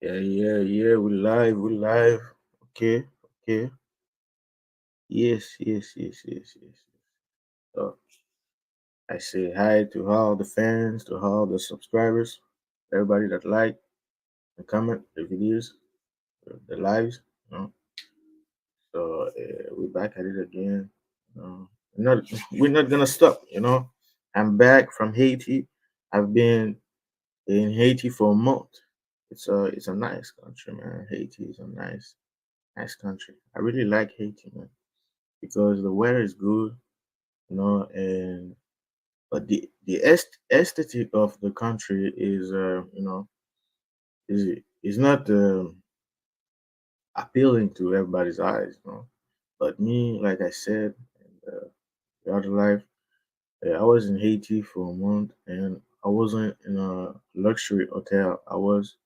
Yeah. We live. Okay, okay. Yes. So I say hi to all the fans, to all the subscribers, everybody that like and comment the videos, the lives. You know. So we're back at it again. We're not gonna stop. I'm back from Haiti. I've been in Haiti for a month. It's a nice country, man. Haiti is a nice country. I really like Haiti, man, because the weather is good, and but the aesthetic of the country is not appealing to everybody's eyes. But me, like I said, in the other life, I was in Haiti for a month, and I wasn't in a luxury hotel. I was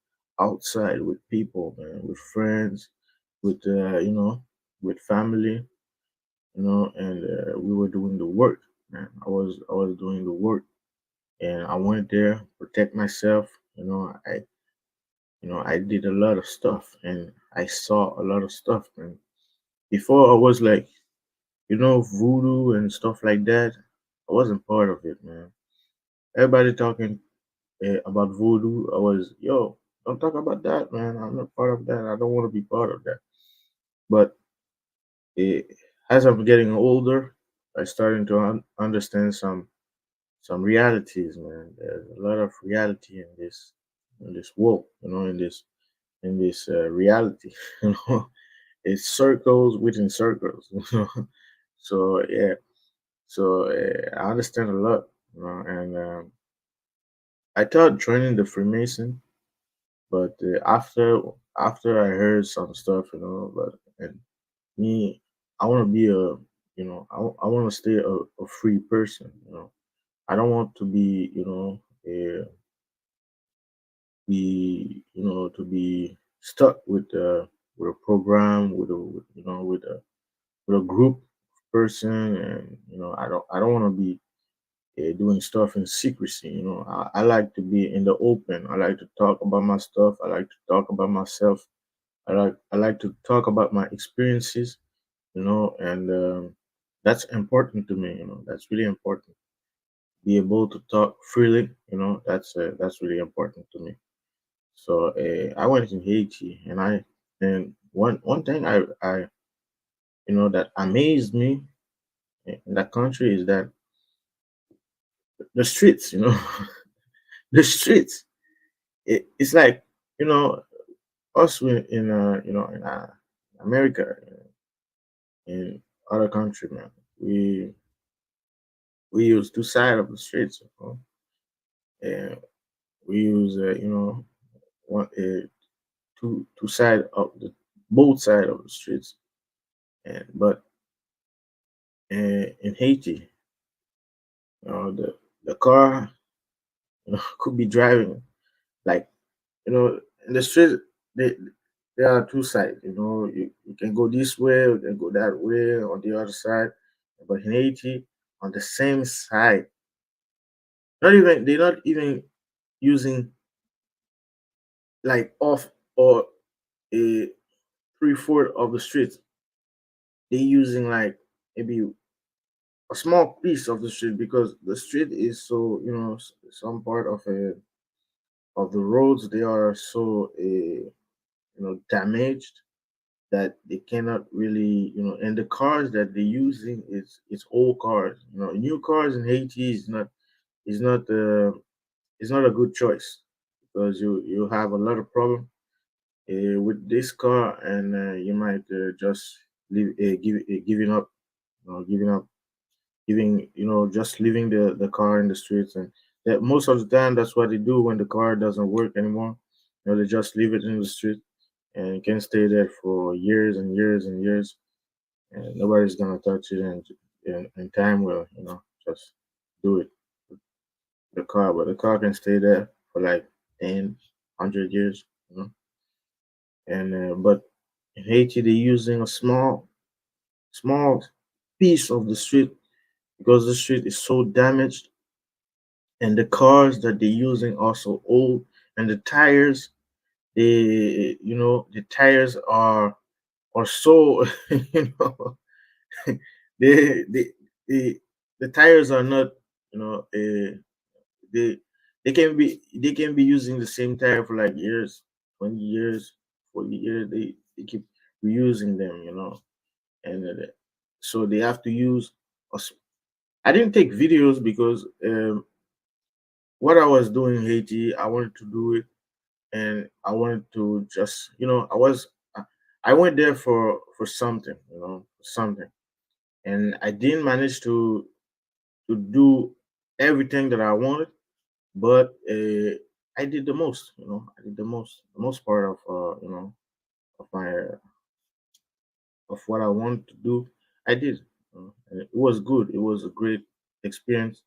outside with people, man, with friends, with family, and we were doing the work, man. I was doing the work, and I went there protect myself. I did a lot of stuff, and I saw a lot of stuff, man. Before I was like, voodoo and stuff like that. I wasn't part of it, man. Everybody talking about voodoo. I was, yo, don't talk about that, man. I'm not part of that. I don't want to be part of that. But eh, as I'm getting older, I starting to understand some realities, man. There's a lot of reality in this world, in this reality. you know, it's circles within circles. So yeah, so I understand a lot, and I thought joining the Freemason, but after I heard some stuff, but and me, I want to be I want to stay a free person. I don't want to be stuck with a program with a group person, and I don't want to be doing stuff in secrecy. I like to be in the open. I like to talk about my stuff. I like to talk about myself. I like to talk about my experiences. And that's important to me. That's really important. Be able to talk freely. That's really important to me. So I went in Haiti, and one thing that amazed me in that country is that the streets. The streets. It's like you know us in America, in other country, man. We use two sides of the streets, and we use one two side of the both side of the streets, and but in Haiti, the car could be driving like in the street. They, there are two sides. You can go this way, you can go that way on the other side. But in Haiti, on the same side, they're not even using like off or a three-fourth of the street. They're using like maybe a small piece of the street because the street is so some part of the roads they are so damaged that they cannot really and the cars that they're using is old cars. New cars in Haiti is not a good choice because you have a lot of problem with this car, and you might just giving up, giving up, just leaving the car in the streets. And that most of the time that's what they do when the car doesn't work anymore. They just leave it in the street and it can stay there for years and years and years, and nobody's gonna touch it. And in time will just do it. The car, but the car can stay there for like 10, 100 years. And but in Haiti they're using a small piece of the street because the street is so damaged, and the cars that they're using are so old, and the tires the tires are so they, they, they the tires are not, you know, they they can be using the same tire for like years, 20 years, 40 years. They keep reusing them, and so they have to use. I didn't take videos because what I was doing in Haiti, I wanted to do it, and I wanted to just, I went there for something, something, and I didn't manage to do everything that I wanted, but I did the most. I did the most part of of my of what I wanted to do. I did. And it was good. It was a great experience.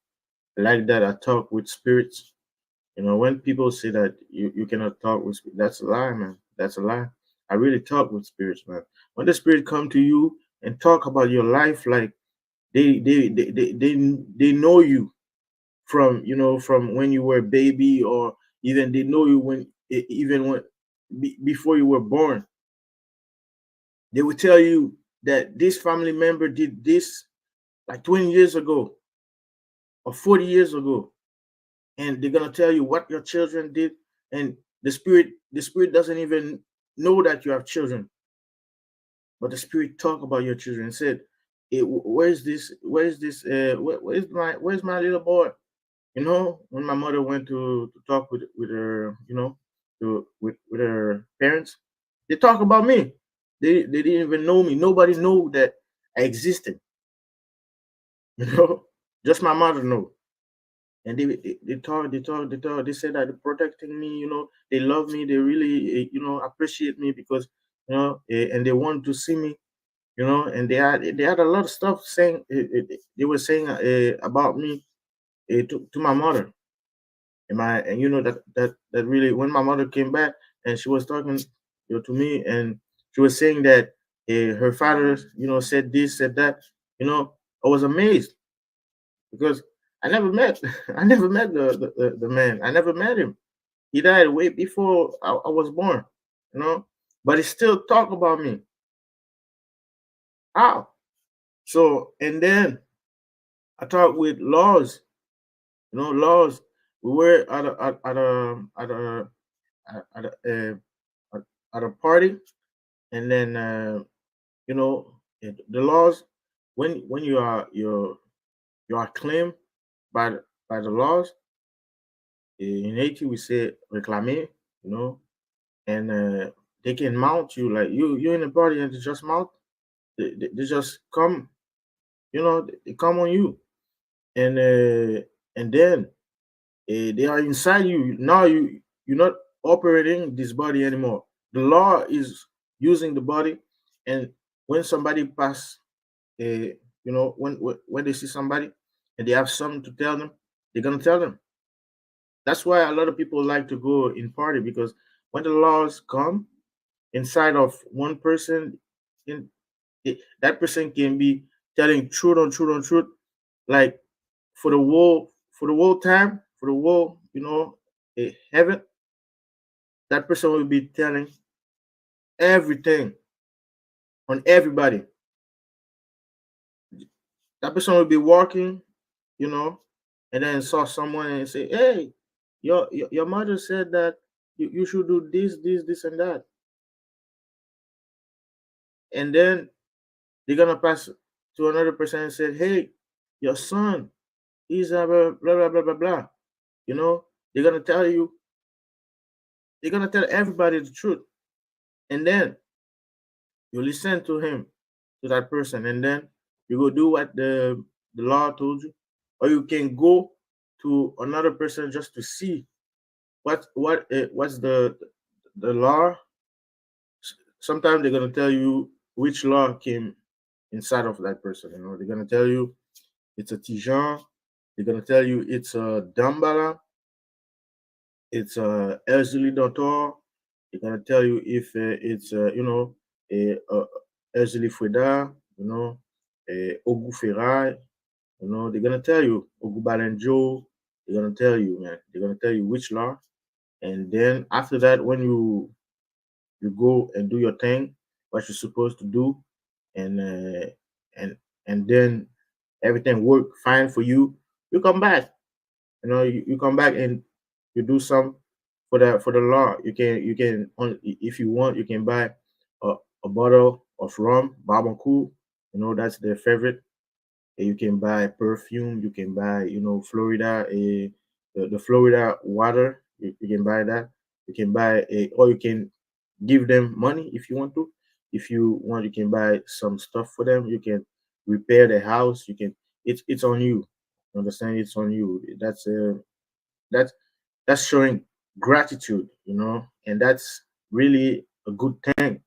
I like that I talk with spirits. When people say that you cannot talk with spirits, that's a lie, man. That's a lie. I really talk with spirits, man. When the spirit come to you and talk about your life, like they know you from from when you were a baby, or even they know you even when before you were born. They will tell you that this family member did this like 20 years ago or 40 years ago, and they're gonna tell you what your children did, and the spirit doesn't even know that you have children, but the spirit talk about your children and said, where's my little boy? When my mother went to talk with her, with her parents, they talk about me. They didn't even know me. Nobody know that I existed. You know, just my mother know. And they said that they're protecting me. They love me. They really appreciate me because and they want to see me. And they had a lot of stuff saying. They were saying about me to my mother. And that really, when my mother came back and she was talking to me, and she was saying that her father said this, said that. I was amazed because I never met I never met the man. I never met him. He died way before I was born. But he still talk about me. How? So, and then I talked with Laws. Laws. We were at a, at, at a party, and then the Laws, when you are claimed by the laws. In Haiti we say reclamer, you know and they can mount you, like you in a party, and they just mount. They just come, they come on you, and then they are inside you. Now you're not operating this body anymore. The law is using the body. And when somebody pass, when they see somebody and they have something to tell them, they're gonna tell them. That's why a lot of people like to go in party, because when the laws come inside of one person, in that person can be telling truth on truth on truth, like for the whole time, for the whole heaven. That person will be telling everything on everybody. That person will be walking, you know, and then saw someone and say, "Hey, your mother said that you should do this, and that." And then they're gonna pass to another person and said, "Hey, your son, he's a blah blah blah blah blah blah." You know, they're gonna tell you, they're gonna tell everybody the truth, and then you listen to him, to that person, and then you go do what the law told you, or you can go to another person just to see what's the law. Sometimes they're gonna tell you which law came inside of that person. They're gonna tell you it's a Tijan. They're gonna tell you it's a Dambala. It's a Erzuli Dantor. They're gonna tell you if it's a Erzuli Fueda. Ogu Ferrai. They're gonna tell you Ogu Balenjo. They're gonna tell you, man. They're gonna tell you which law. And then after that, when you go and do your thing, what you're supposed to do, and and then everything work fine for you. You come back. You come back and you do some for the law. If you want, you can buy a bottle of rum, barbecue. That's their favorite. And you can buy perfume. You can buy Florida the Florida water. You can buy that. You can buy or you can give them money if you want to. If you want, you can buy some stuff for them. You can repair the house. You can. It's on you. You understand? It's on you. That's that's showing gratitude, and that's really a good thing,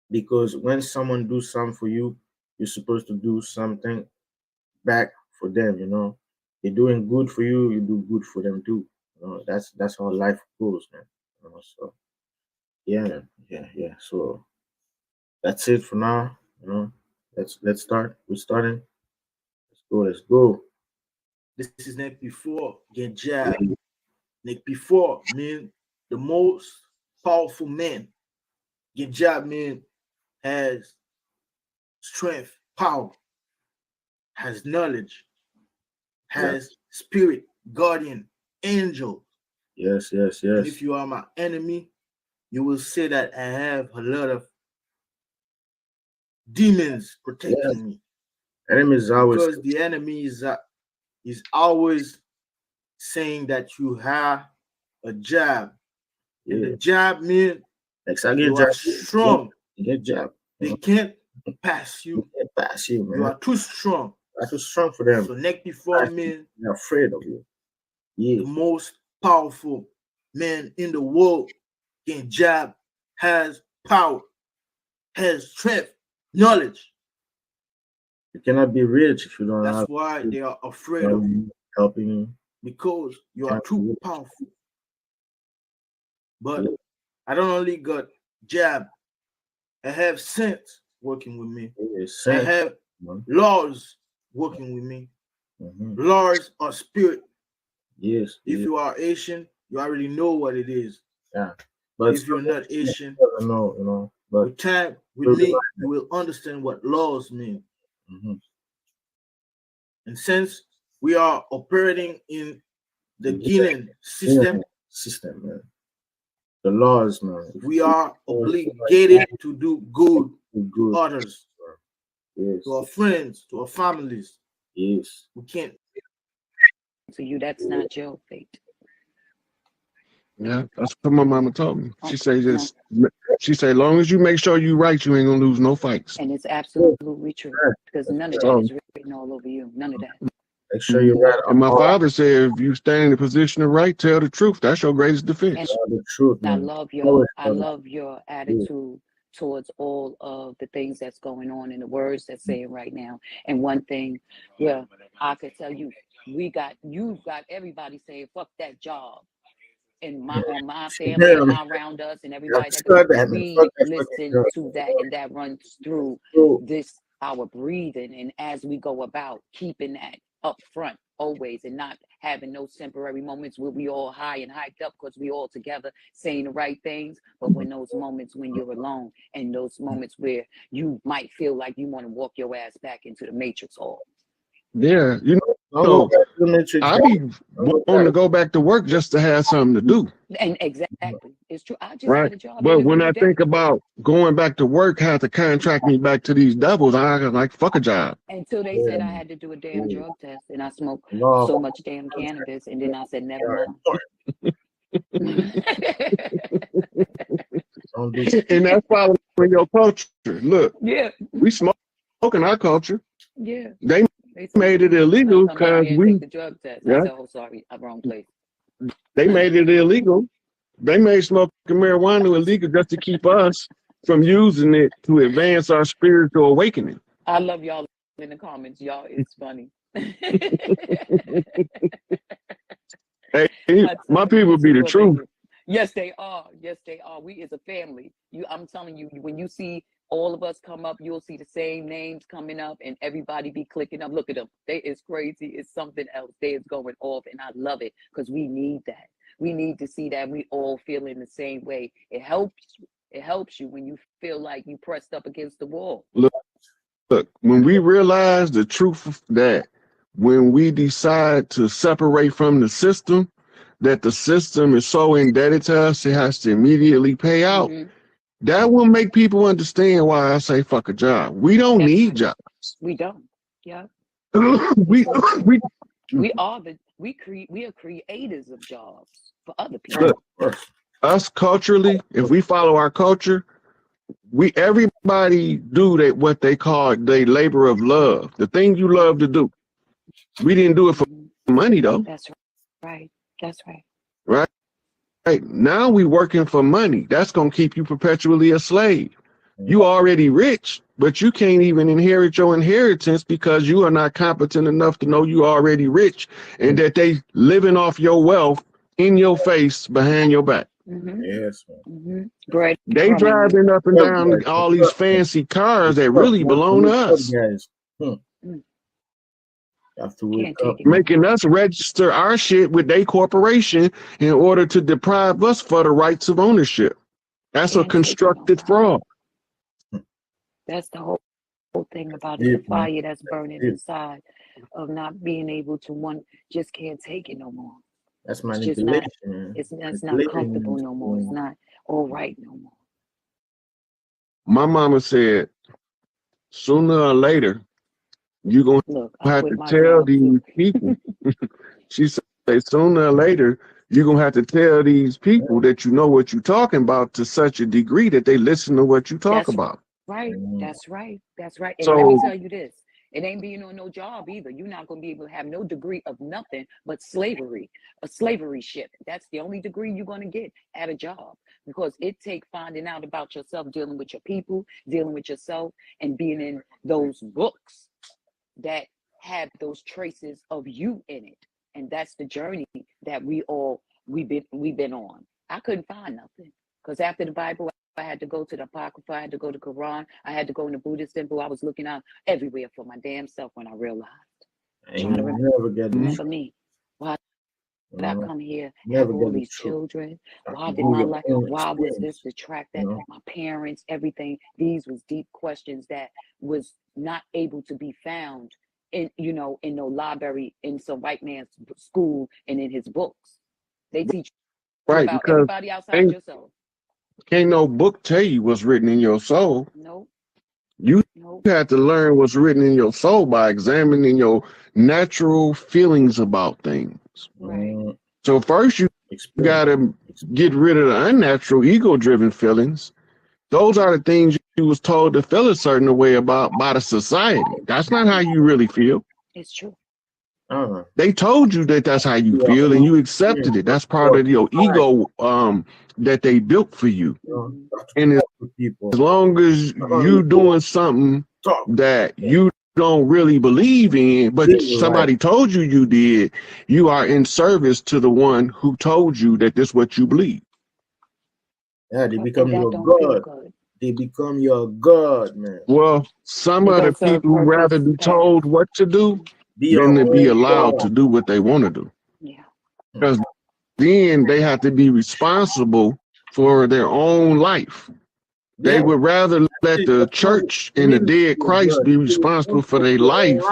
because when someone do something for you, you're supposed to do something back for them. They're doing good for you, you do good for them too. That's how life goes, man. So yeah, man. Yeah. So that's it for now. Let's start. We're starting. Let's go. This is NEGPIFOR GINDJAB. NEGPIFOR mean the most powerful man. GINDJAB mean has strength, power, has knowledge, has spirit, guardian, angel. Yes. And if you are my enemy, you will say that I have a lot of demons protecting me. Enemies always, because the enemy is always saying that you have a jab. And the jab means you are strong. Jab. They can't pass you. They can't pass you, man. You are too strong. You are too strong for them. So NEGPIFOR means they're afraid of you. The most powerful man in the world. GINDJAB has power, has strength, knowledge. You cannot be rich if you don't have. That's why they are afraid of you. Helping you. Because you are too powerful. But I don't only got jab. I have saints working with me. I have laws working with me. Laws are spirit. Yes. If you are Haitian, you already know what it is. Yeah. But if you're not Haitian, but with time, with me, you will understand what laws mean. And since we are operating in the Guinean system, man. The laws, man. We are obligated to do good to others, to our friends, to our families. Yes. We can't. To you, that's not your fate. Yeah, that's what my mama told me. She say as long as you make sure you right, you ain't gonna lose no fights. And it's absolutely true, because none of that is written all over you. None of that. Make sure you're right. And my father said, if you stand in the position of right, tell the truth. That's your greatest defense. And the truth, man. I love your attitude towards all of the things that's going on and the words that's saying right now. And one thing, I could tell you, you've got everybody saying, fuck that job. And on my family and around us and everybody we listen to that, and that runs through this our breathing, and as we go about keeping that up front always, and not having those temporary moments where we all high and hyped up because we all together saying the right things, but when those moments when you're alone, and those moments where you might feel like you want to walk your ass back into the matrix hall. Yeah, so I be wanting to go back to work just to have something to do. And exactly, it's true. I just had a job. But when I think about going back to work, how to contract me back to these devils, I like fuck a job. Until they said I had to do a damn drug test, and I smoked so much damn cannabis, and then I said never mind. And that's following your culture. Look, we smoking our culture. Yeah, they made it illegal because we the drug test. I said, oh, sorry, I'm wrong place. They made it illegal. They made smoking marijuana illegal just to keep us from using it to advance our spiritual awakening. I love y'all in the comments. Y'all, it's funny. Hey, my people be the truth. Yes, they are. Yes, they are. We as a family. I'm telling you, when you see all of us come up, you'll see the same names coming up, and everybody be clicking up. Look at them. It's crazy. It's something else. They is going off, and I love it because we need that. We need to see that we all feel in the same way. It helps you when you feel like you pressed up against the wall. Look, when we realize the truth that when we decide to separate from the system, that the system is so indebted to us, it has to immediately pay out. That will make people understand why I say fuck a job. We don't That's need right. jobs. We don't. Yeah. we are creators of jobs for other people. look, us culturally, if we follow our culture, everybody do that what they call the labor of love, the thing you love to do. We didn't do it for money though. That's right. That's right. Right now we working for money. That's gonna keep you perpetually a slave. You already rich, but you can't even inherit your inheritance because you are not competent enough to know you already rich and that they living off your wealth in your face behind your back. Yes, man. They driving up and down all these fancy cars that really belong to us. Guys. Have to wake up, making us register our shit with their corporation in order to deprive us for the rights of ownership. That's a constructed fraud. That's the whole thing about it. The fire that's burning inside of not being able to just can't take it no more. That's manipulation. It's not comfortable no more. It's not all right no more. My mama said, sooner or later, you're going to have to tell these people. She said, sooner or later, you're going to have to tell these people that you know what you're talking about to such a degree that they listen to what you talk about. Right. That's right. That's right. And So, let me tell you this. It ain't being on no job either. You're not going to be able to have no degree of nothing but slavery, a slavery ship. That's the only degree you're going to get at a job, because it takes finding out about yourself, dealing with your people, dealing with yourself, and being in those books that have those traces of you in it. And that's the journey that we've been on. I couldn't find nothing, because after the Bible, I had to go to the Apocrypha, I had to go to Quran, I had to go in the Buddhist temple. I was looking out everywhere for my damn self when I realized. Trying to remember me. Why did I come here, have all these children? Why did my life, why was this the track that my parents, everything? These was deep questions that was not able to be found in no library, in some white man's school, and in his books. They teach you about everybody outside yourself. Can't no book tell you what's written in your soul. Nope. You have to learn what's written in your soul by examining your natural feelings about things. Right. So first you gotta get rid of the unnatural ego-driven feelings. Those are the things you was told to feel a certain way about by the society. That's not how you really feel. It's true. They told you that that's how you feel, and you accepted it. That's part of your ego that they built for you. And as long as you doing something that you don't really believe in, but somebody told you you did, you are in service to the one who told you that this is what you believe. Yeah, they become your God. They become your God, man. Well, some of the people rather be told what to do than to be allowed to do what they want to do. Yeah. Because then they have to be responsible for their own life. They would rather let the church and the dead Christ be responsible for their life,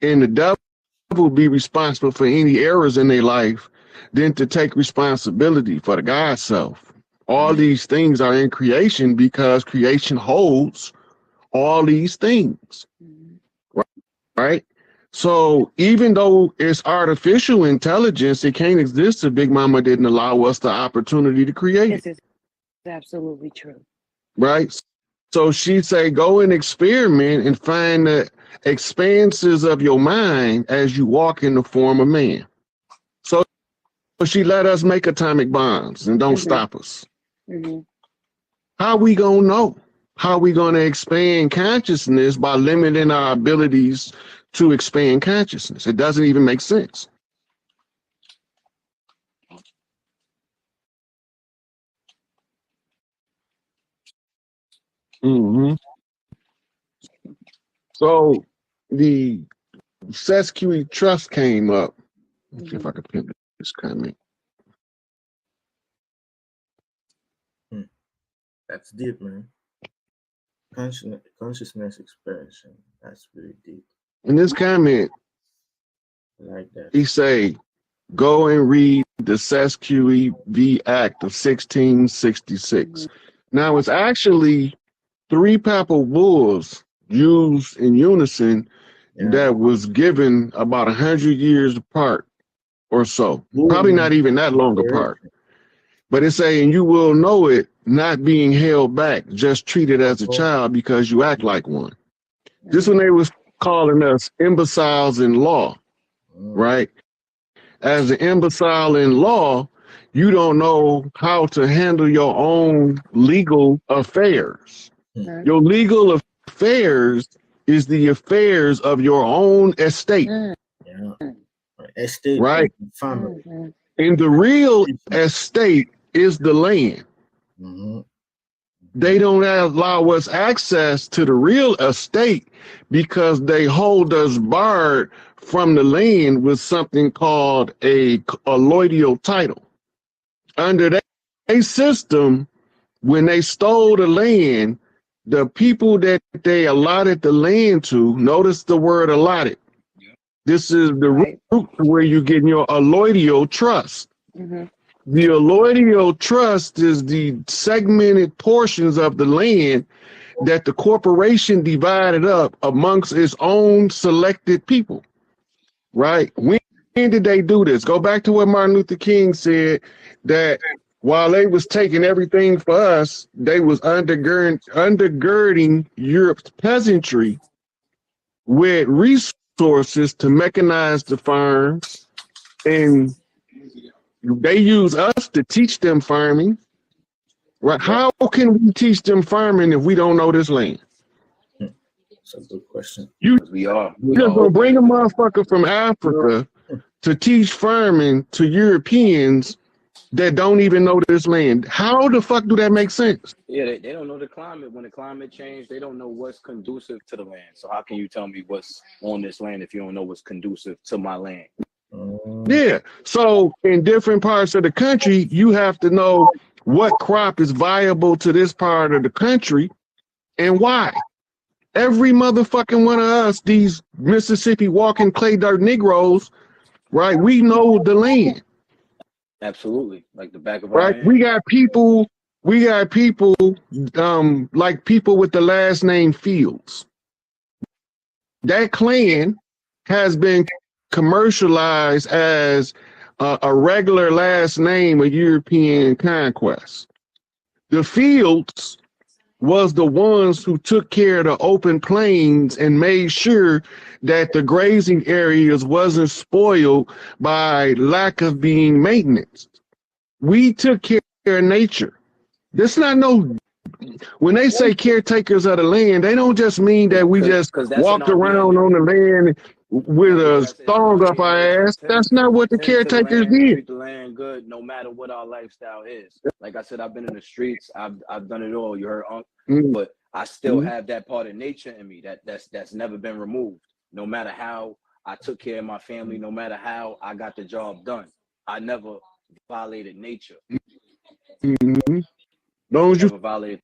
and the devil be responsible for any errors in their life, than to take responsibility for the God self. All these things are in creation because creation holds all these things. Right? So even though it's artificial intelligence, it can't exist if Big Mama didn't allow us the opportunity to create it. This is absolutely true. Right? So she say, go and experiment and find the expanses of your mind as you walk in the form of man. So she let us make atomic bombs and don't stop us. How we gonna know? How we gonna expand consciousness by limiting our abilities to expand consciousness? It doesn't even make sense. So the Sesqui Trust came up. Let's see if I can pin this comment. That's deep, man. Consciousness expansion. That's really deep. In this comment, I like that. he say, go and read the SESQEV Act of 1666. Now, it's actually 3 papal bulls used in unison that was given about 100 years apart or so. Probably not even that long apart. But it's saying you will know it not being held back, just treated as a child because you act like one. This when they was calling us imbeciles in law, right? As an imbecile in law, you don't know how to handle your own legal affairs. Your legal affairs is the affairs of your own estate. Estate, right? Family. And the real estate is the land. They don't allow us access to the real estate because they hold us barred from the land with something called a alloidial title. Under that system, when they stole the land, the people that they allotted the land to, notice the word allotted. This is the root to where you're getting your alloidial trust. The alloidial trust is the segmented portions of the land that the corporation divided up amongst its own selected people, right? When did they do this? Go back to what Martin Luther King said, that while they was taking everything for us, they was undergirding Europe's peasantry with resources to mechanize the farms, and they use us to teach them farming, right? How can we teach them farming if we don't know this land? That's a good question. You We are. just gonna bring a motherfucker from Africa to teach farming to Europeans that don't even know this land. How the fuck do that make sense? Yeah, they don't know the climate. When the climate changed, they don't know what's conducive to the land. So how can you tell me what's on this land if you don't know what's conducive to my land? Yeah. So in different parts of the country, you have to know what crop is viable to this part of the country and why. Every motherfucking one of us, these Mississippi walking clay dirt Negroes, right? We know the land. Absolutely. Like the back of our Right? hand. We got people like people with the last name Fields. That clan has been commercialized as a regular last name of European conquest. The Fields was the ones who took care of the open plains and made sure that the grazing areas wasn't spoiled by lack of being maintenance. We took care of nature. This not no, when they say caretakers of the land, they don't just mean that we just walked around on the land with a thong up our ass. That's not what the caretakers did. Treat the land good no matter what our lifestyle is. Like I said, I've been in the streets, I've done it all. You heard, but I still have that part of nature in me that's never been removed. No matter how I took care of my family, no matter how I got the job done, I never violated nature. Long as you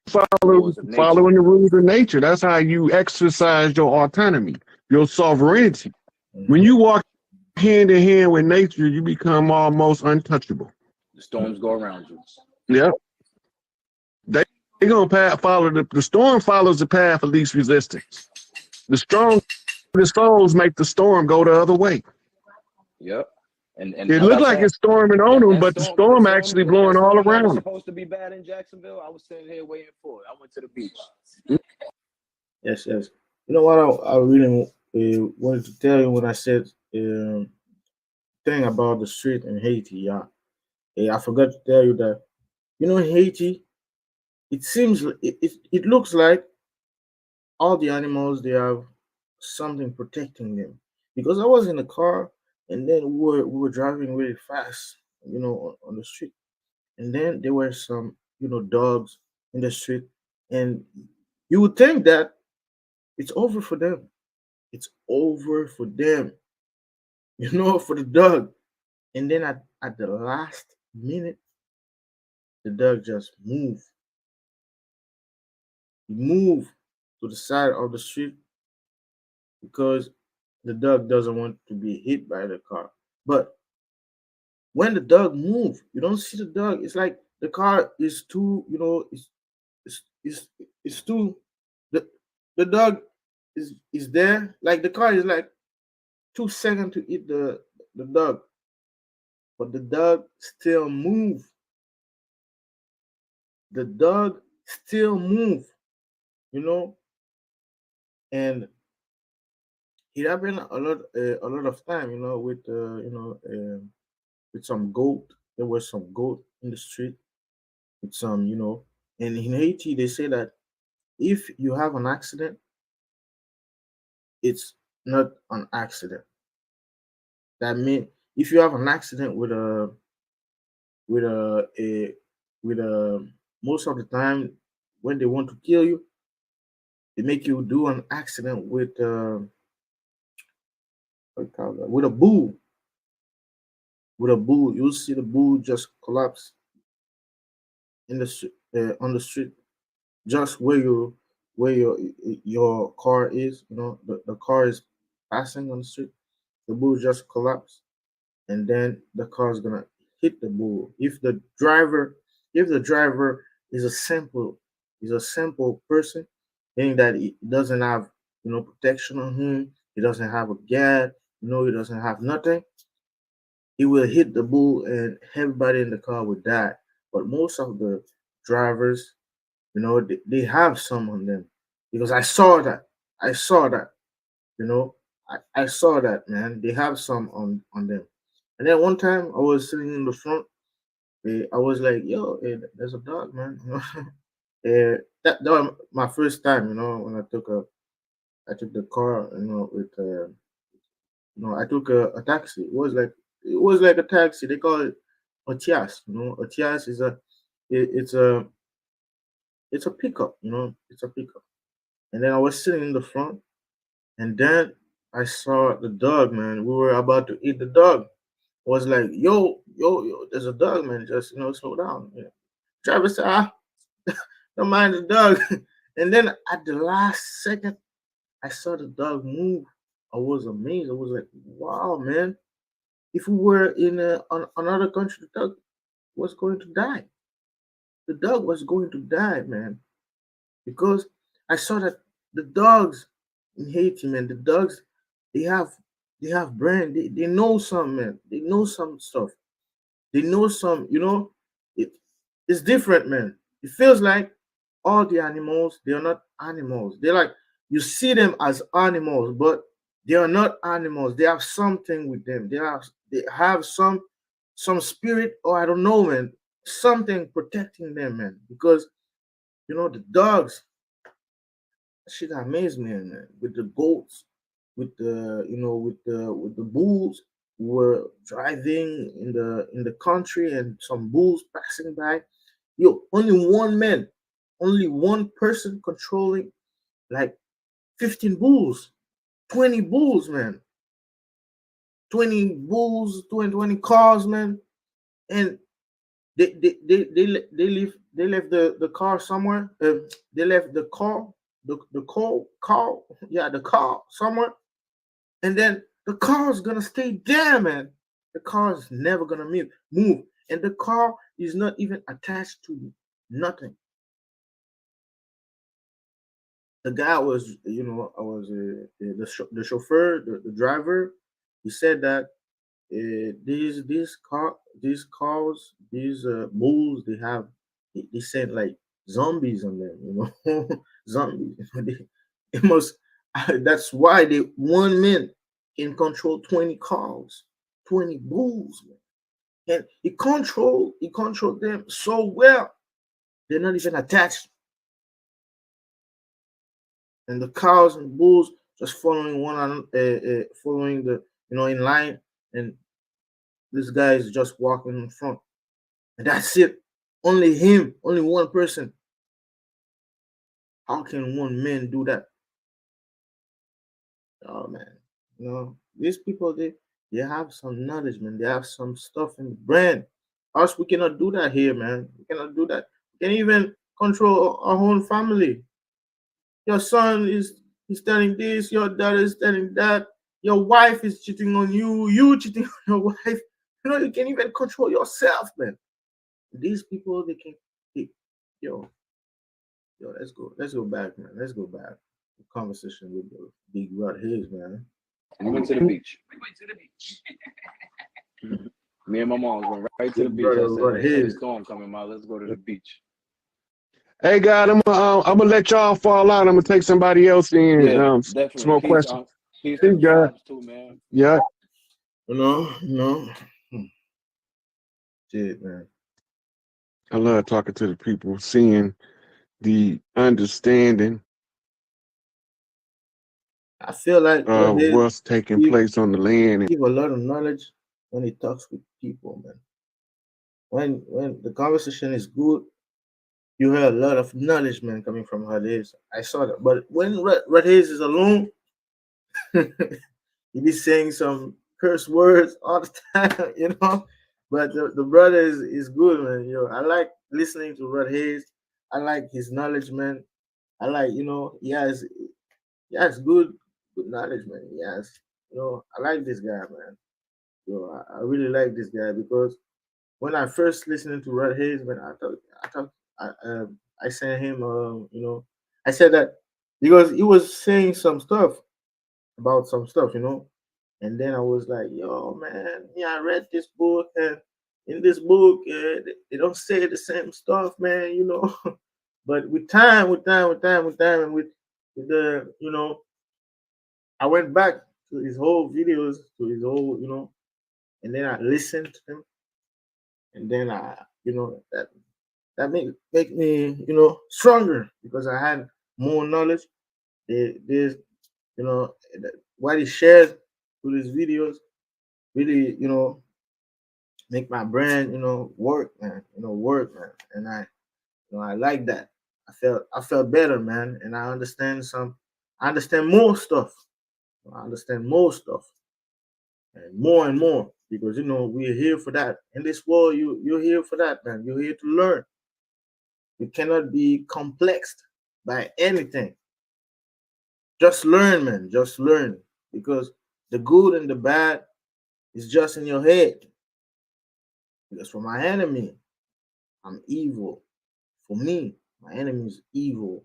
following the rules of nature, that's how you exercise your autonomy, your sovereignty. When you walk hand in hand with nature, you become almost untouchable. The storms go around you. Yeah. They gonna follow the storm follows the path of least resistance. The strongest foes make the storm go the other way. Yep. And it looked like it's storming on them, but the storm actually blowing all around them. Supposed to be bad in Jacksonville. I was sitting here waiting for it. I went to the beach. Yes. You know what I really wanted to tell you when I said thing about the street in Haiti. Yeah, I forgot to tell you that in Haiti, it seems it looks like all the animals, they have something protecting them, because I was in the car. And then we were driving really fast, on the street. And then there were some, dogs in the street. And you would think that it's over for them. It's over for them, for the dog. And then at the last minute, the dog just moved. He moved to the side of the street because the dog doesn't want to be hit by the car. But when the dog move, you don't see the dog. It's like the car is too, it's, it's too, the, the dog is there. Like the car is like 2 seconds to eat the dog, but the dog still move. The dog still move, you know, and it happened a lot of time, with with some goat. There was some goat in the street with some, and in Haiti they say that if you have an accident, it's not an accident. That means if you have an accident with a with a most of the time when they want to kill you, they make you do an accident with what you call that? With a bull. With a bull, you'll see the bull just collapse in the on the street, just where your car is. The car is passing on the street. The bull just collapse, and then the car is gonna hit the bull. If the driver is a simple person, meaning that he doesn't have protection on him, he doesn't have a gas, he doesn't have nothing, he will hit the bull and everybody in the car will die. But most of the drivers, they have some on them, because I saw that. I saw that. I saw that, man. They have some on them. And then one time I was sitting in the front. I was like, "Yo, there's a dog, man." That was my first time, when I took the car, with I took a taxi. It was like a taxi. They call it a Tias. A Tias is it's a it's a pickup. It's a pickup. And then I was sitting in the front, and then I saw the dog, man. We were about to eat the dog. I was like, yo, there's a dog, man. Just slow down. Driver said, don't mind the dog. And then at the last second, I saw the dog move. I was amazed. I was like, wow, man. If we were in another country, the dog was going to die. The dog was going to die, man. Because I saw that the dogs in Haiti, man, the dogs, they have they have brain. They know some, man. They know some stuff. They know some, it, it's different, man. It feels like all the animals, they are not animals. They're like, you see them as animals, but they are not animals. They have something with them. They have some spirit, or I don't know, man, something protecting them, man. Because the dogs, shit amazed me, man. With the goats, with the with the bulls who were driving in the country, and some bulls passing by. Yo, only one man, only one person controlling like 15 bulls, 20 bulls, man. 20 bulls, 20 cars, man. And they left the car somewhere. They left the car, yeah, the car somewhere, and then the car is gonna stay there, man. The car is never gonna move, and the car is not even attached to nothing. The guy was, I was the chauffeur, the driver. He said that these cars, these bulls, they said like zombies on them, zombies. It must. That's why they one man can control 20 cars, 20 bulls, man. And he controlled them so well. They're not even attached, and the cows and bulls just following following the in line, and this guy is just walking in front, and that's it. Only him, only one person. How can one man do that? Oh man, these people, they have some knowledge, man. They have some stuff in the brain. Us, we cannot do that here, man. We cannot do that. We can't even control our own family. Your son is telling this, your daughter is telling that, your wife is cheating on you, you cheating on your wife. You know, you can't even control yourself, man. These people, they can, yo, let's go back, man. Let's go back. The conversation with the big Rod Hayes, man. We went to the beach. Me and my mom went right to the beach. I said, hey, the storm coming, Ma. Let's go to the beach. Hey, God, I'm gonna let y'all fall out. I'm gonna take somebody else in. Yeah, definitely. Some more questions. Peace to the too, man. Yeah. No. Shit, man. I love talking to the people, seeing the understanding. I feel like what's taking place on the land. And give a lot of knowledge when he talks with people, man. When the conversation is good, you hear a lot of knowledge, man, coming from Rod Hayes. I saw that. But when Rod Hayes is alone, he be saying some curse words all the time, you know. But the brother is good, man. You know, I like listening to Rod Hayes. I like his knowledge, man. I like, you know, he has good knowledge, man. Yes, you know, I like this guy, man. You know, I really like this guy because when I first listened to Rod Hayes, man, I sent him, you know, I said that because he was saying some stuff about some stuff, you know, and then I was like, yo, man, yeah, I read this book, and in this book, they don't say the same stuff, man, you know. But with time, and with the, you know, I went back to his whole videos, to his whole, you know, and then I listened to him, and then I, you know, that make me, you know, stronger because I had more knowledge. There's, you know, what he shares through his videos really, you know, make my brain, you know, work, man. You know, work, man. And you know, I like that. I felt better, man, and I understand more stuff. I understand more stuff, and more because, you know, we're here for that. In this world, you're here for that, man. You're here to learn. You cannot be complexed by anything. Just learn, man. Just learn, because the good and the bad is just in your head. Because for my enemy, I'm evil. For me, my enemy is evil.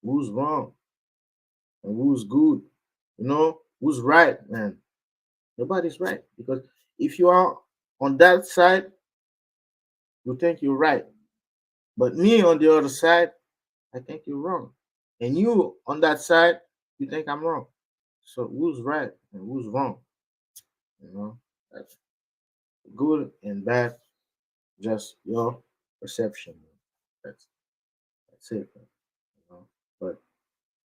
Who's wrong and who's good? You know, who's right, man? Nobody's right, because if you are on that side, you think you're right. But me on the other side, I think you're wrong. And you on that side, you think I'm wrong. So who's right and who's wrong? You know, that's good and bad, just your perception. That's it. Man. You know, but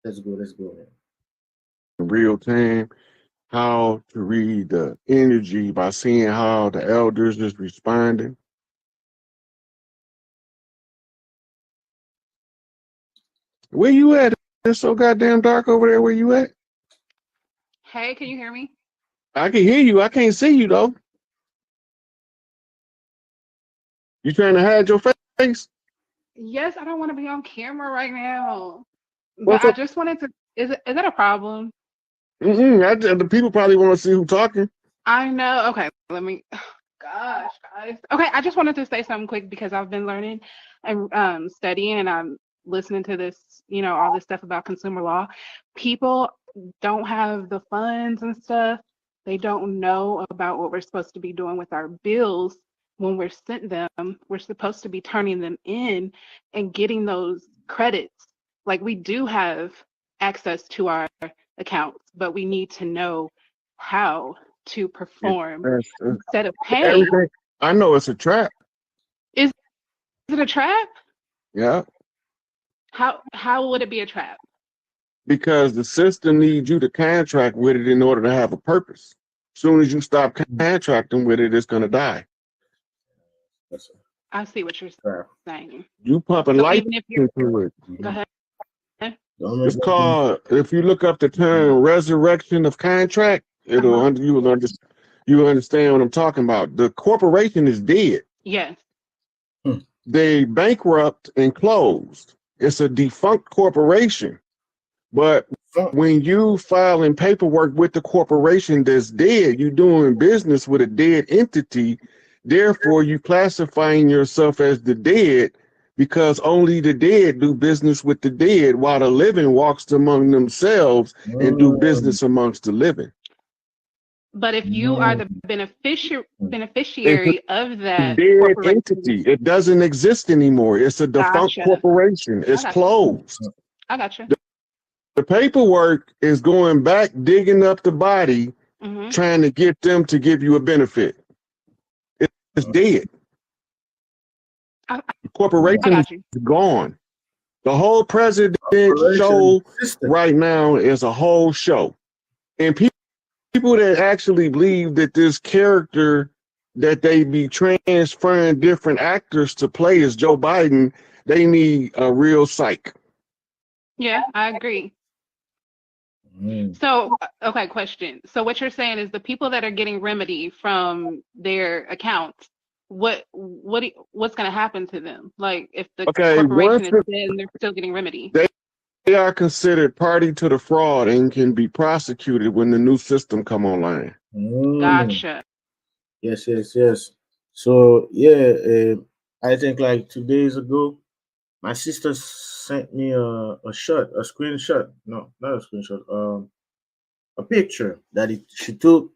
let's go, man. Real time, how to read the energy by seeing how the elders is responding. Where you at? It's so goddamn dark over there. Where you at? Hey, can you hear me? I can hear you. I can't see you though. You trying to hide your face? Yes, I don't want to be on camera right now. What's But up? I just wanted to, is that a problem? The people probably want to see who talking. I know. Okay, let me, gosh, guys. Okay, I just wanted to say something quick because I've been learning and studying, and I'm listening to this, you know, all this stuff about consumer law. People don't have the funds and stuff. They don't know about what we're supposed to be doing with our bills when we're sent them. We're supposed to be turning them in and getting those credits. Like, we do have access to our accounts, but we need to know how to perform instead of paying. Everything. I know it's a trap. Is it a trap? Yeah. How would it be a trap? Because the system needs you to contract with it in order to have a purpose. As soon as you stop contracting with it, it's gonna die. I see what you're saying. You pumping So life even if you're, into it. go ahead. It's called, if you look up the term resurrection of contract, it'll you will understand what I'm talking about. The corporation is dead. Yes. They bankrupt and closed. It's a defunct corporation. But when you filing paperwork with the corporation that's dead, you doing business with a dead entity. Therefore, you classifying yourself as the dead because only the dead do business with the dead, while the living walks among themselves and do business amongst the living. But if you are the Mm. beneficiary of It's a that dead corporation, entity. It doesn't exist anymore. It's a defunct gotcha. corporation. I It's got you. closed. I got you. The paperwork is going back, digging up the body, Mm-hmm. trying to get them to give you a benefit. It's dead. I, The I corporation is got you. gone. The whole president Operation show system. right now is a whole show. And people that actually believe that this character that they be transferring different actors to play as Joe Biden, they need a real psych. Yeah, I agree. Mm. So, okay, question. So what you're saying is the people that are getting remedy from their accounts, what's going to happen to them? Like if the Okay, corporation once is dead and they're still getting remedy. they are considered party to the fraud and can be prosecuted when the new system come online. Mm. Gotcha. Yes, yes, yes. So yeah, I think like 2 days ago, my sister sent me a shot, a screenshot. No, not a screenshot. A picture that she took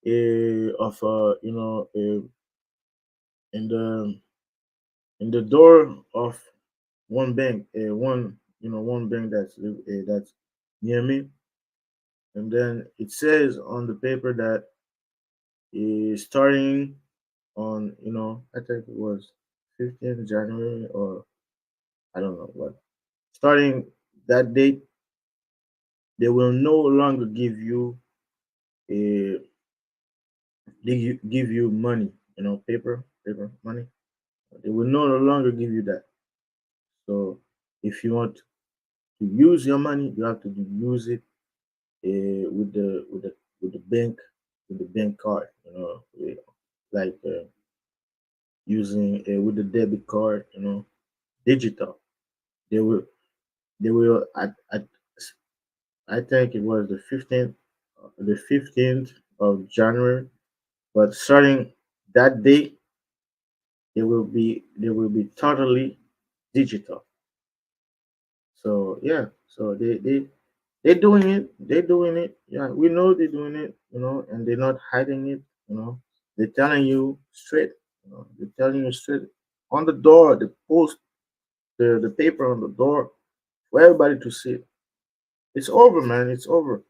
of in the door of one bank, one bank that's near me, and then it says on the paper that starting on I think it was 15th January or I don't know what. Starting that date, they will no longer a give you money, paper money. They will no longer give you that. So if you want to use your money, you have to use it with the bank card. Like using with the debit card. Digital. They will they will at I think it was the 15th of January. But starting that day, they will be totally digital. So yeah, so they're doing it. They're doing it. Yeah, we know they're doing it. And they're not hiding it. They're telling you straight. They're telling you straight on the door. They post the paper on the door for everybody to see. It's over, man. It's over.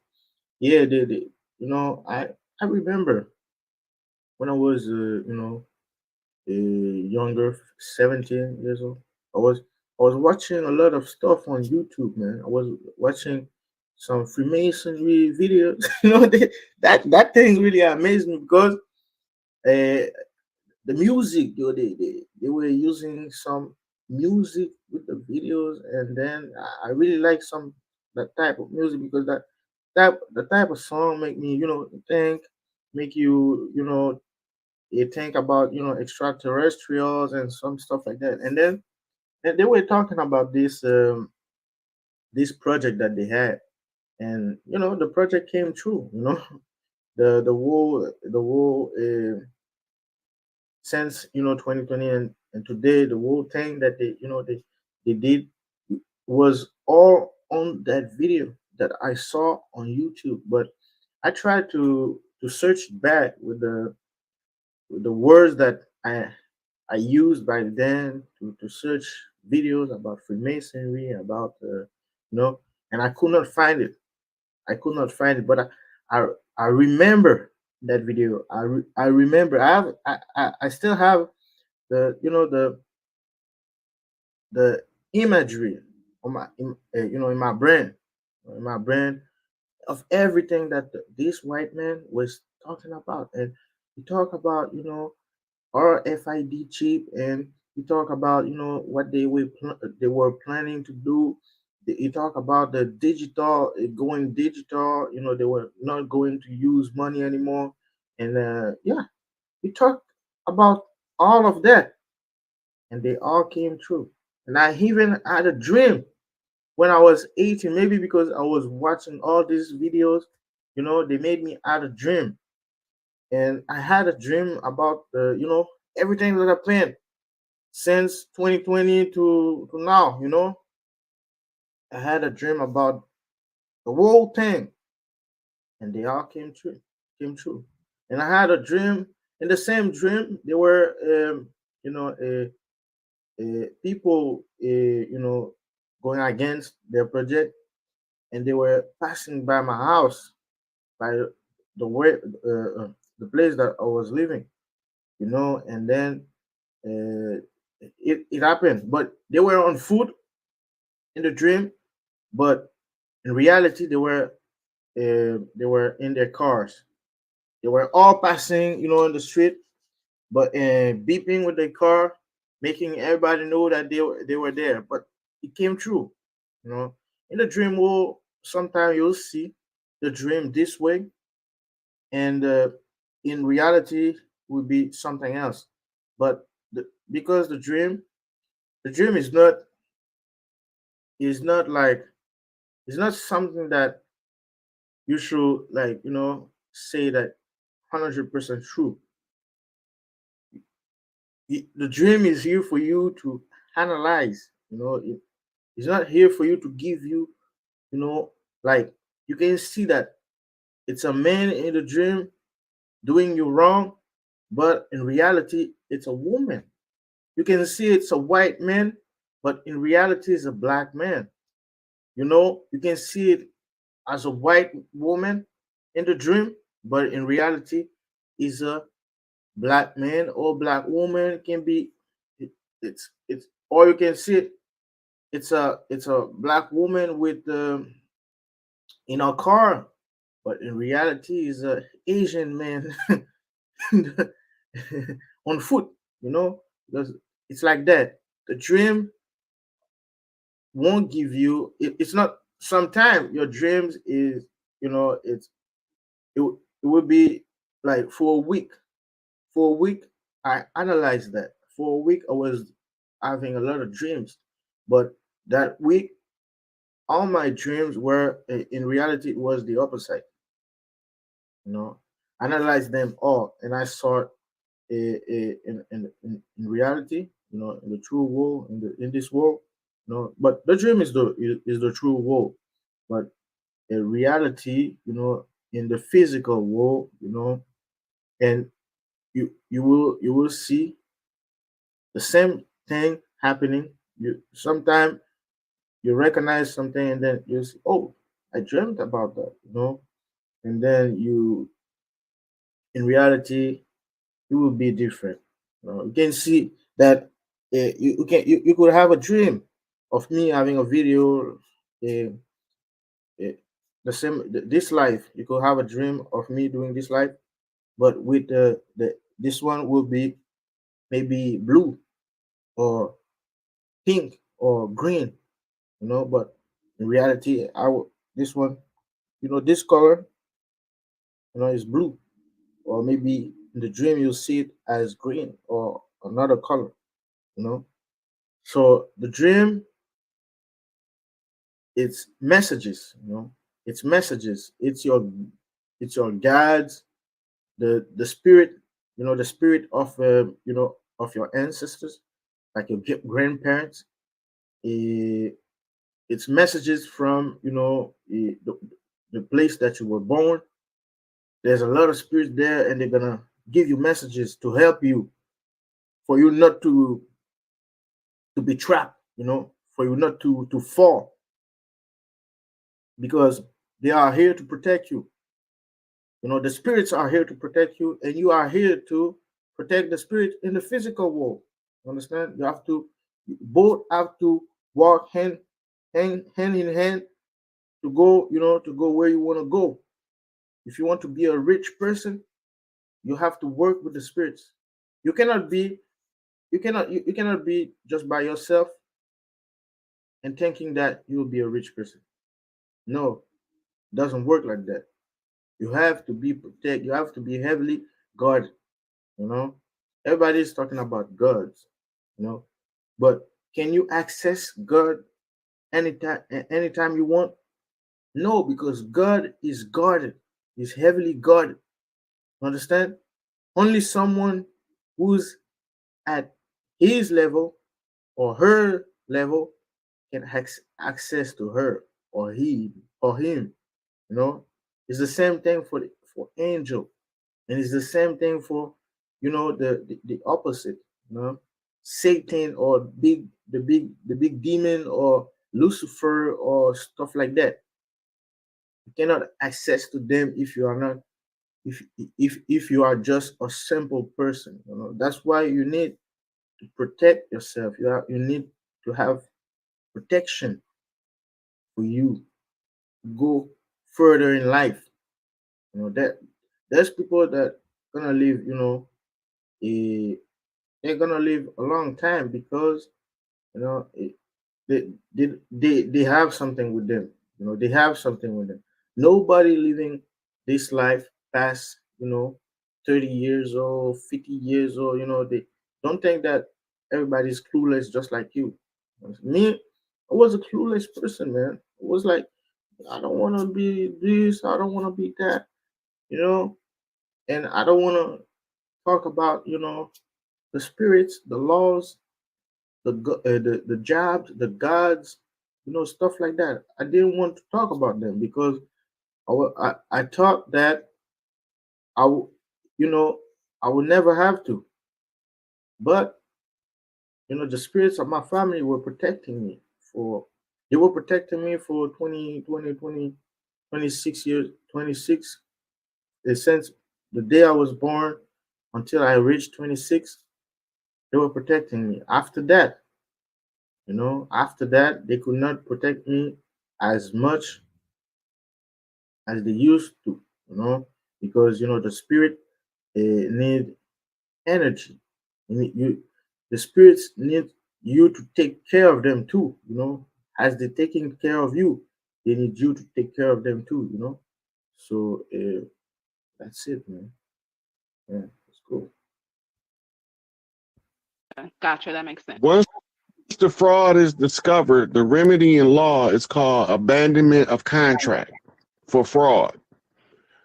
Yeah, they I remember when I was younger, 17 years old. I was watching a lot of stuff on YouTube, man. I was watching some Freemasonry videos. That thing really amazed me because uh, the music, they were using some music with the videos, and then I really like some that type of music because the type of song make me think, make you think about extraterrestrials and some stuff like that. And then they were talking about this project that they had, and the project came true. The whole since 2020 and today, the whole thing that they did was all on that video that I saw on YouTube. But I tried to search back with the words that I used back then to search videos about Freemasonry, about and I could not find it. I could not find it, but I remember that video. I remember. I still have the imagery on in my brain, of everything that this white man was talking about, and he talked about RFID chip, and he talk about what they were planning to do. He talk about the digital, going digital. They were not going to use money anymore, and yeah, he talked about all of that, and they all came true. And I even had a dream when I was 18, maybe because I was watching all these videos, they made me had a dream. And I had a dream about everything that I planned since 2020 to now. I had a dream about the whole thing, and they all came true. And I had a dream. In the same dream, there were you know people going against their project, and they were passing by my house, by the way the place that I was living, and then it happened. But they were on foot in the dream, but in reality they were in their cars. They were all passing, in the street, but beeping with their car, making everybody know that they were there. But it came true, you know. In the dream world, sometimes you'll see the dream this way, and in reality will be something else. But because the dream is not like it's not something that you should, like, say that 100% true. The dream is here for you to analyze. It's not here for you to give you, like, you can see that it's a man in the dream doing you wrong, but in reality it's a woman. You can see it's a white man, but in reality it's a black man. You can see it as a white woman in the dream, but in reality is a black man or black woman. Can be it, it's or you can see it, it's a black woman with in a car, but in reality is a Asian man on foot. Because it's like that. The dream won't give you. It's not. Sometimes your dreams is, it will be like for a week. For a week, I analyzed that. For a week, I was having a lot of dreams, but that week, all my dreams were, in reality, it was the opposite. You know, Analyzed them all, and I saw, in reality, in the true world, in this world. But the dream is the true world, but in reality, in the physical world, and you will see the same thing happening. You Sometimes you recognize something, and then you say, "Oh, I dreamt about that," and then in reality, it will be different. You can see that, you could have a dream of me having a video, uh, uh, this life. You could have a dream of me doing this life, but with this one will be maybe blue or pink or green, but in reality, this one, this color, is blue, or maybe in the dream you'll see it as green or another color. you know so the dream, it's messages. It's messages. It's your guides, the spirit, the spirit of your ancestors, like your grandparents. Eh, it's messages from, the place that you were born. There's a lot of spirits there, and they're gonna give you messages to help you, for you not to be trapped, for you not to fall, because they are here to protect you. The spirits are here to protect you, and you are here to protect the spirit in the physical world. Understand? Both have to walk hand in hand, to go where you want to go. If you want to be a rich person, you have to work with the spirits. You cannot be you cannot be just by yourself and thinking that you will be a rich person. No, it doesn't work like that. You have to be protected. You have to be heavily guarded. You know, Everybody's talking about gods. You know, but can you access God? anytime you want? No, because God is guarded. He's heavily guarded. Understand? Only someone who's at his level or her level can access to her or he or him. You know, it's the same thing for angel, and it's the same thing for the opposite. You know, Satan or the big demon or Lucifer or stuff like that. You cannot access to them if you are not if if you are just a simple person. You know, that's why you need to protect yourself. You need to have protection for you go further in life. You know that there's people that gonna live. A, they're gonna live a long time because you know it, they have something with them. They have something with them. Nobody living this life past 30 years old, 50 years old. They don't think that everybody's clueless just like you. Me, I was a clueless person, man. I was like, I don't want to be this, I don't want to be that, you know and I don't want to talk about the spirits, the laws, the jobs, the gods, stuff like that. I didn't want to talk about them because I thought that I w- you know I would never have to. But the spirits of my family were protecting me for they were protecting me for 26 years, 26 since the day I was born until I reached 26. They were protecting me. After that, they could not protect me as much as they used to, because the spirit need energy. The spirits need you to take care of them too. As they're taking care of you, they need you to take care of them too. So that's it, man. Yeah, it's cool. Gotcha. That makes sense. Once the fraud is discovered, the remedy in law is called abandonment of contract for fraud.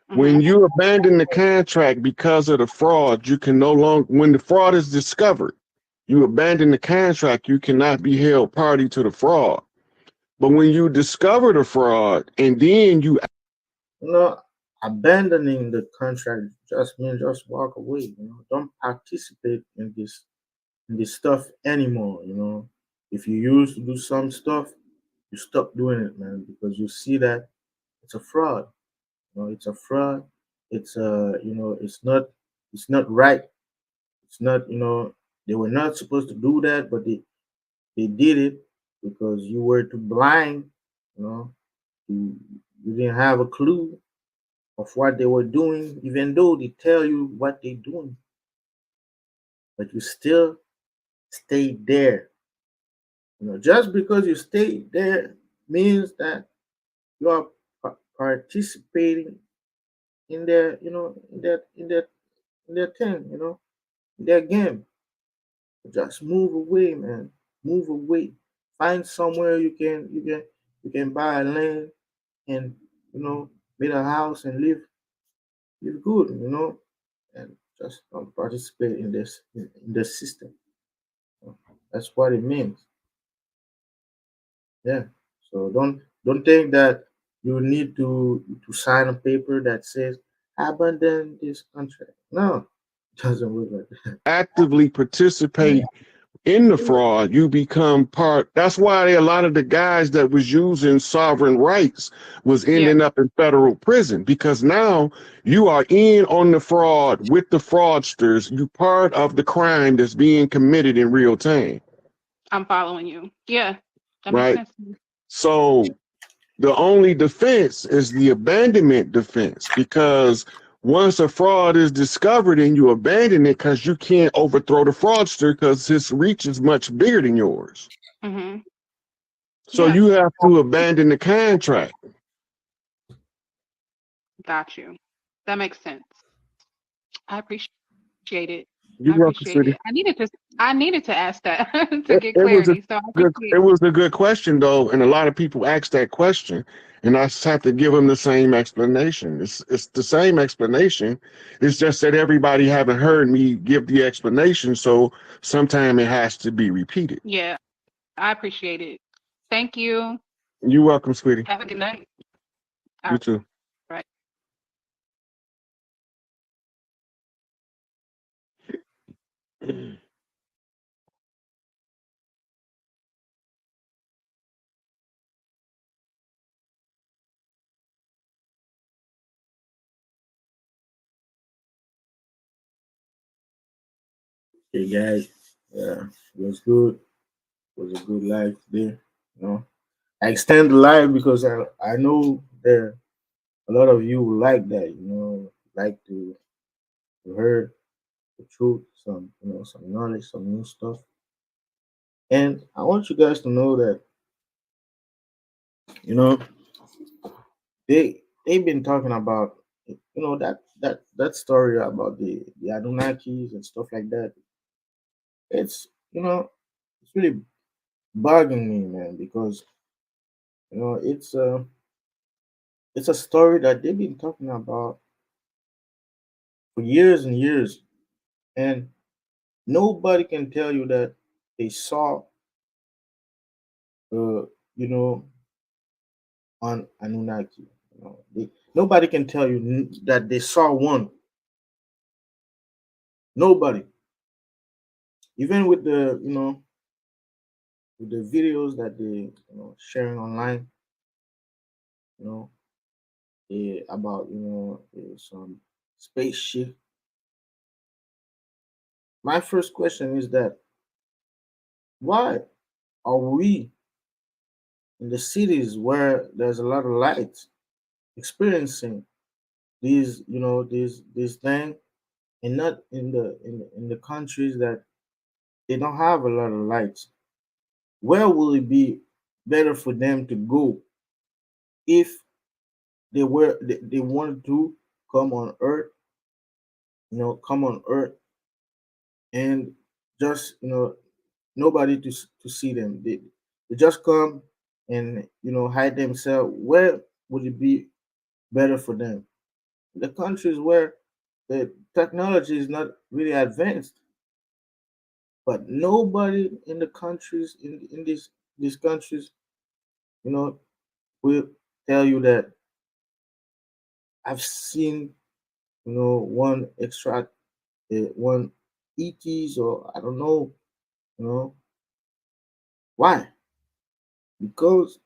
When you abandon the contract because of the fraud, you can no longer, when the fraud is discovered, you abandon the contract, you cannot be held party to the fraud. But when you discover the fraud and then you You know, Abandoning the contract just means just walk away. Don't participate in this stuff anymore. If you used to do some stuff, you stop doing it, man, because you see that it's a fraud. It's a fraud. It's not right. It's not. They were not supposed to do that, but they did it because you were too blind. You know, you didn't have a clue of what they were doing, even though they tell you what they're doing, but you still stay there. Just because you stay there means that you are participating in their, in their thing, in their game. Just move away, man. Move away. Find somewhere you can buy a land and build a house and live good, and just don't participate in this system. That's what it means. Yeah. So don't think that you need to sign a paper that says abandon this contract. No, it doesn't work like that. actively participate in the fraud, you become part. That's why a lot of the guys that was using sovereign rights was ending up in federal prison, because now you are in on the fraud with the fraudsters. You part of the crime that's being committed in real time. I'm following you. Yeah, that makes Right. sense. So the only defense is the abandonment defense, because once a fraud is discovered and you abandon it because you can't overthrow the fraudster because his reach is much bigger than yours. So you have to abandon the contract. Got you. That makes sense. I appreciate it. You're I welcome, appreciate sweetie. it. I needed to ask that to get It was a clarity. So I good. appreciate It was a good question though, and a lot of people ask that question, and I just have to give them the same explanation. It's the same explanation. It's just that everybody haven't heard me give the explanation, so sometimes it has to be repeated. Yeah, I appreciate it. Thank you. You're welcome, sweetie. Have a good night. You All too. right. Hey guys, yeah, it was good. It was a good live today. You know, I extend the live because I know that a lot of you like that. You know, like to hear the truth, some some knowledge, some new stuff. And I want you guys to know that you know they've been talking about that story about the Anunnakis and stuff like that. It's it's really bugging me, man, because it's a story that they've been talking about for years and years, and nobody can tell you that they saw uh you know on Anunnaki. Nobody can tell you that they saw one. Nobody, even with the with the videos that they sharing online, you know, about some spaceship. My first question is that why are we in the cities where there's a lot of light experiencing these things, and not in the countries that they don't have a lot of lights? Where will it be better for them to go if they wanted to come on Earth, come on Earth, and just nobody to see them. They just come and hide themselves. Where would it be better for them? The countries where the technology is not really advanced, but nobody in the countries in these countries, you know, will tell you that I've seen one extract, one ETs, or I don't know, you know why? Because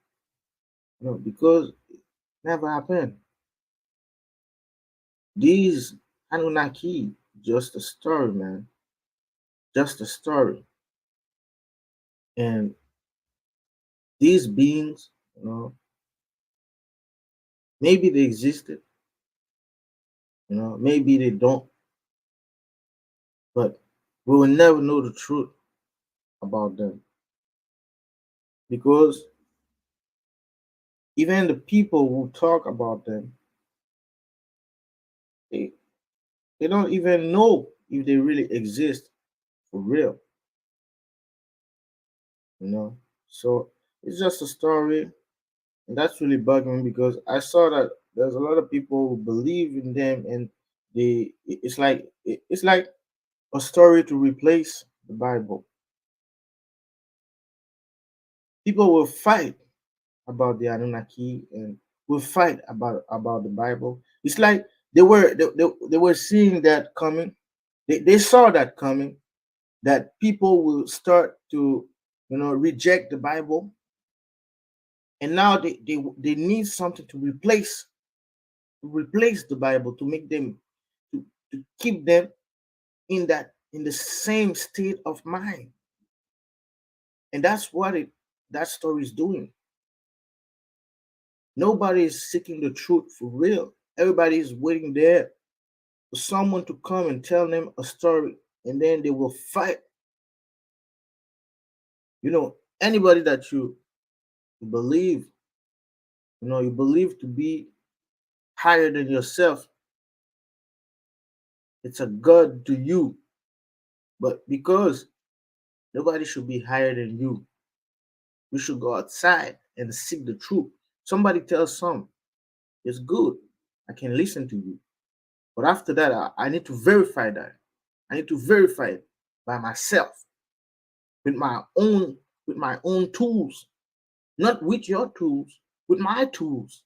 because it never happened. These Anunnaki, just a story, man, just a story. And these beings, maybe they existed, maybe they don't, but we will never know the truth about them, because even the people who talk about them, they, they don't even know if they really exist for real, you know. So it's just a story, and that's really bugging me because I saw that there's a lot of people who believe in them, and it's like a story to replace the Bible. People will fight about the Anunnaki and will fight about the Bible. It's like they were seeing that coming. They saw that coming, that people will start to reject the Bible, and now they need something to replace the Bible, to make them to keep them in the same state of mind. And that's what that story is doing. Nobody is seeking the truth for real. Everybody is waiting there for someone to come and tell them a story, and then they will fight. Anybody that you believe, you believe to be higher than yourself, it's a god to you. But because nobody should be higher than you, we should go outside and seek the truth. Somebody tells some, it's good. I can listen to you. But after that, I need to verify that. I need to verify it by myself with my own tools, not with your tools, with my tools,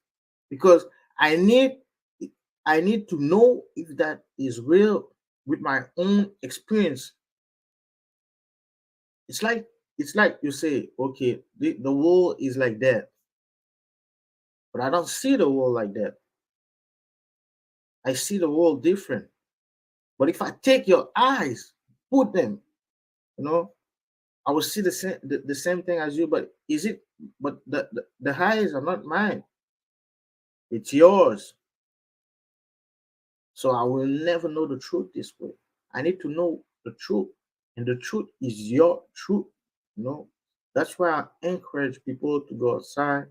because I need I need to know if that is real with my own experience. It's like you say, okay, the world is like that, but I don't see the world like that. I see the world different. But if I take your eyes, put them, you know, I will see the same thing as you. But is it? But the eyes are not mine. It's yours. So I will never know the truth this way. I need to know the truth, and the truth is your truth. You know, that's why I encourage people to go outside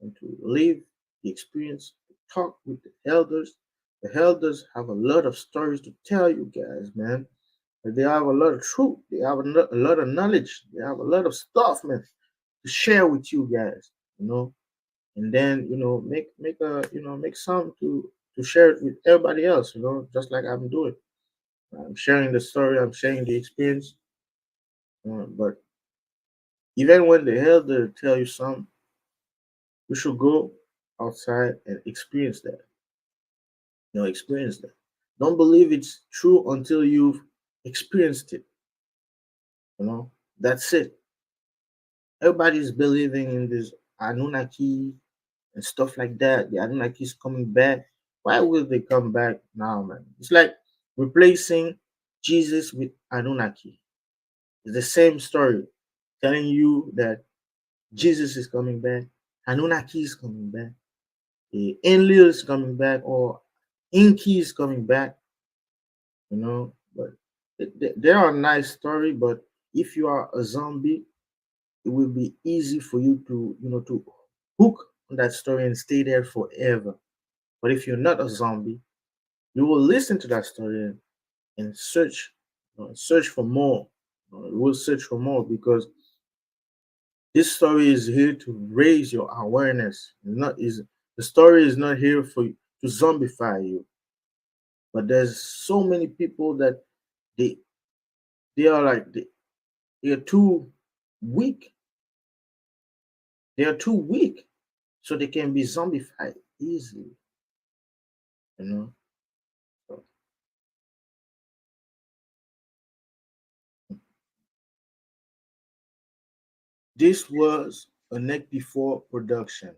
and to live the experience, to talk with the elders. The elders have a lot of stories to tell you guys, man. They have a lot of truth. They have a lot of knowledge. They have a lot of stuff, man, to share with you guys. You know, and then make some to share it with everybody else. You know, just like I'm doing. I'm sharing the story. I'm sharing the experience. But even when the elder tell you something, you should go outside and experience that. You know, experience that. Don't believe it's true until you've experienced it. You know, that's it. Everybody's believing in this Anunnaki and stuff like that. The Anunnaki is coming back. Why will they come back now, man? It's like replacing Jesus with Anunnaki. It's the same story, telling you that Jesus is coming back, Anunnaki is coming back, the Enlil is coming back, or Inky is coming back. You know, but they are a nice story. But if you are a zombie, it will be easy for you to to hook on that story and stay there forever. But if you're not a zombie, you will listen to that story and search, search for more. You will search for more because this story is here to raise your awareness. Not is The story is not here for to zombify you. But there's so many people that they they are like they are too weak. They are too weak, so they can be zombified easily. You know. So this was a Neck Before production.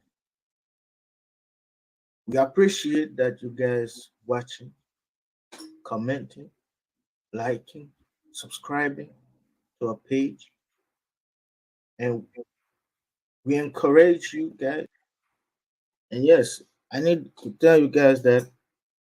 We appreciate that you guys watching, commenting, liking, subscribing to our page, and we encourage you guys. And yes, I need to tell you guys that